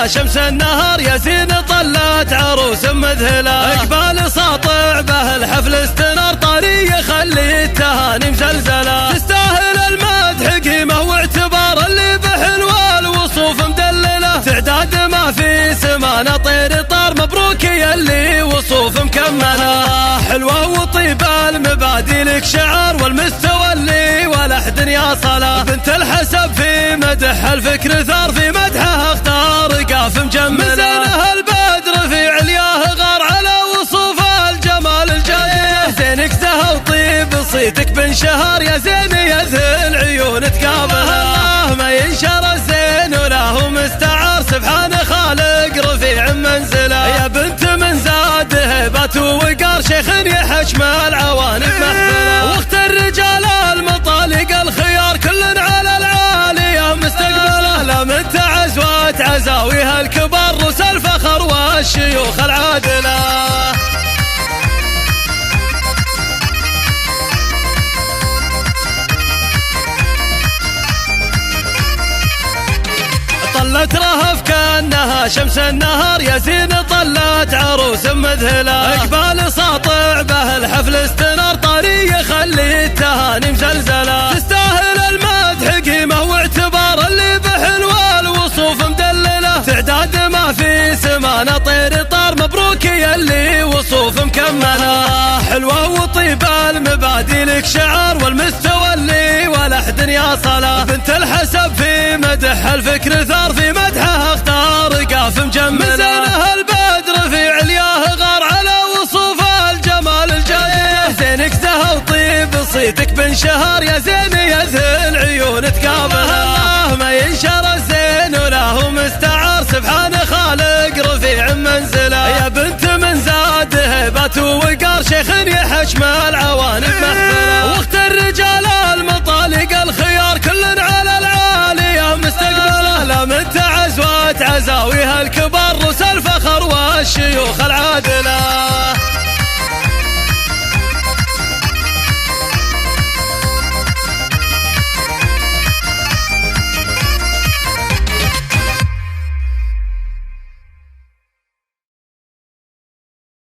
شمس النهار يا زين طلت عروس مذهلة. اقبال ساطع به الحفل استنار طاري يخلي التهاني مزلزلة. تستاهل المدح قيمة واعتبار اللي بحلوة الوصوف مدللة. تعداد ما في سمانة طير طار مبروك يا اللي وصوف مكملة. حلوة وطيبة المبادئ لك شعار والمستوى اللي ولا احد يصله. بنت الحسب في مدح الفكر ثار في مدحها اختار قاف مجملة. مزينها البدر في علياه غار على وصوف الجمال الجاية. زينك زهى وطيب صيتك بنشهر يا زين يذهل عيون تقابلها. ما ينشر الزين ولا هو مستعار سبحان خالق رفيع منزله. يا بنت من زاد هبة ووقار شيخ يحشم العوانق محفله. واخت الرجال المطالق الخيار كل على العالية مستقبله. لا من تعز وتعزاويها الكبار رؤوس الفخر والشيوخ العادله. طلت رهف كأنها شمس النهار يا زين طلت عروس مذهلة. اقبال ساطع به الحفل استنار طاري يخلي التهاني مزلزلة. تستاهل المدح قيمة واعتبار اللي بحلوة الوصوف مدللة. تعداد ما في سمانة طير طار مبروك يا اللي وصوف مكملة. حلوة وطيبة المبادئ لك شعار والمستوى اللي ولا احد يصله. بنت الحسب في مدح الفكر ثار في مدحها اختار قاف مجملة. مزينها البدر في علياه غار على وصوف الجمال الجاية. زينك زهى وطيب صيتك بنشهر يا زين يذهل عيون تقابلها. ما ينشر الزين ولا هو مستعار سبحان خالق رفيع منزله. يا بنت من زاد هبة ووقار شيخ يحشم العوانق محفله. واخت الرجال المطالق الخيار كل على العالية مستقبله. لا من تعز وتعزاويها الكبار رؤوس الفخر والشيوخ العادله.